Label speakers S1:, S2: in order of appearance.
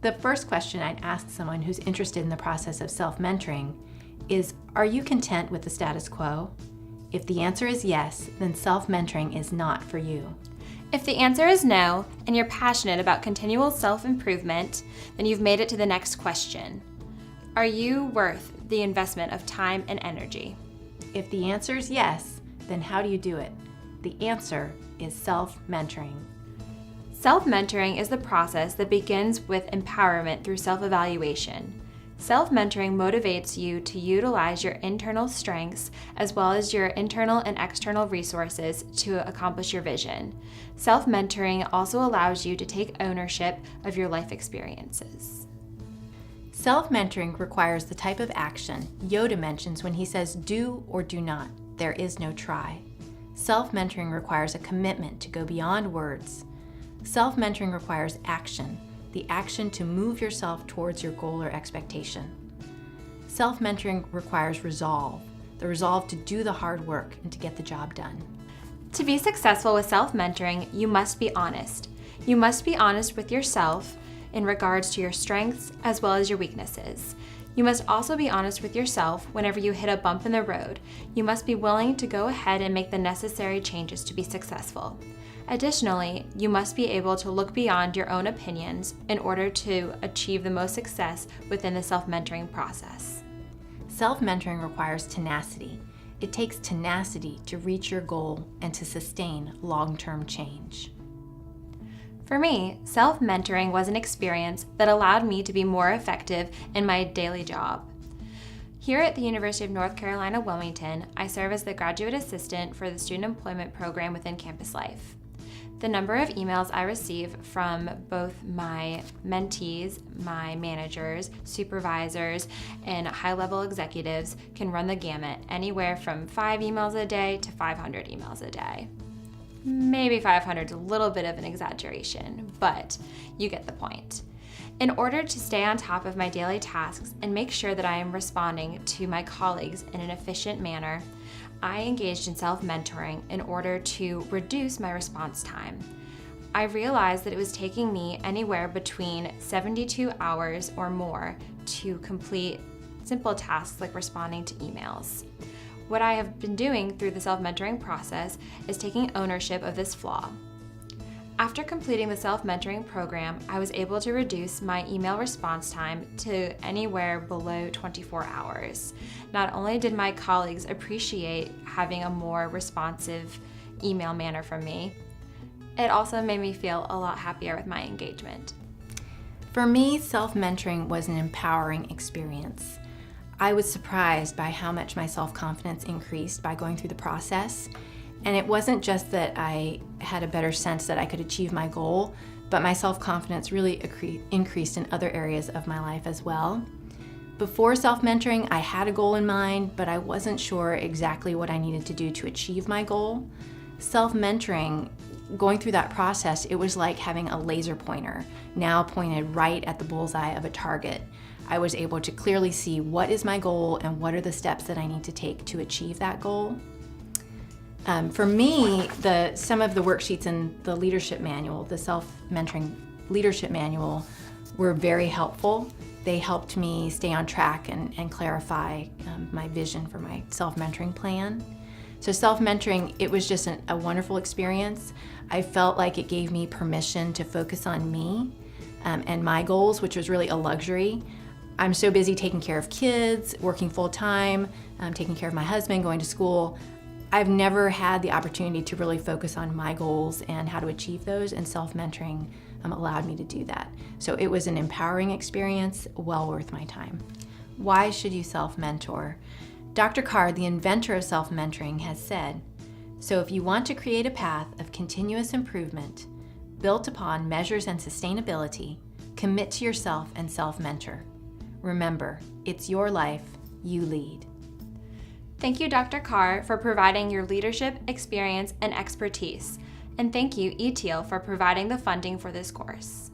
S1: The first question I'd ask someone who's interested in the process of self-mentoring is, are you content with the status quo? If the answer is yes, then self-mentoring is not for you.
S2: If the answer is no, and you're passionate about continual self-improvement, then you've made it to the next question. Are you worth the investment of time and energy?
S1: If the answer is yes, then how do you do it? The answer is self-mentoring.
S2: Self-mentoring is the process that begins with empowerment through self-evaluation. Self-mentoring motivates you to utilize your internal strengths as well as your internal and external resources to accomplish your vision. Self-mentoring also allows you to take ownership of your life experiences.
S1: Self-mentoring requires the type of action Yoda mentions when he says do or do not. There is no try. Self-mentoring requires a commitment to go beyond words. Self-mentoring requires action, the action to move yourself towards your goal or expectation. Self-mentoring requires resolve, the resolve to do the hard work and to get the job done.
S2: To be successful with self-mentoring, you must be honest. You must be honest with yourself in regards to your strengths as well as your weaknesses. You must also be honest with yourself whenever you hit a bump in the road. You must be willing to go ahead and make the necessary changes to be successful. Additionally, you must be able to look beyond your own opinions in order to achieve the most success within the self-mentoring process.
S1: Self-mentoring requires tenacity. It takes tenacity to reach your goal and to sustain long-term change.
S2: For me, self-mentoring was an experience that allowed me to be more effective in my daily job. Here at the University of North Carolina, Wilmington, I serve as the graduate assistant for the student employment program within Campus Life. The number of emails I receive from both my mentees, my managers, supervisors, and high-level executives can run the gamut, anywhere from 5 emails a day to 500 emails a day. Maybe 500 is a little bit of an exaggeration, but you get the point. In order to stay on top of my daily tasks and make sure that I am responding to my colleagues in an efficient manner, I engaged in self-mentoring in order to reduce my response time. I realized that it was taking me anywhere between 72 hours or more to complete simple tasks like responding to emails. What I have been doing through the self-mentoring process is taking ownership of this flaw. After completing the self-mentoring program, I was able to reduce my email response time to anywhere below 24 hours. Not only did my colleagues appreciate having a more responsive email manner from me, it also made me feel a lot happier with my engagement.
S1: For me, self-mentoring was an empowering experience. I was surprised by how much my self-confidence increased by going through the process. And it wasn't just that I had a better sense that I could achieve my goal, but my self-confidence really increased in other areas of my life as well. Before self-mentoring, I had a goal in mind, but I wasn't sure exactly what I needed to do to achieve my goal. Self-mentoring, going through that process, it was like having a laser pointer, now pointed right at the bullseye of a target. I was able to clearly see what is my goal and what are the steps that I need to take to achieve that goal. For me, some of the worksheets in the leadership manual, the self-mentoring leadership manual, were very helpful. They helped me stay on track and clarify my vision for my self-mentoring plan. So self-mentoring, it was just a wonderful experience. I felt like it gave me permission to focus on me and my goals, which was really a luxury. I'm so busy taking care of kids, working full-time, taking care of my husband, going to school. I've never had the opportunity to really focus on my goals and how to achieve those, and self-mentoring allowed me to do that. So it was an empowering experience, well worth my time. Why should you self-mentor? Dr. Carr, the inventor of self-mentoring, has said, so if you want to create a path of continuous improvement built upon measures and sustainability, commit to yourself and self-mentor. Remember, it's your life, you lead.
S2: Thank you, Dr. Carr, for providing your leadership, experience, and expertise. And thank you, ETL, for providing the funding for this course.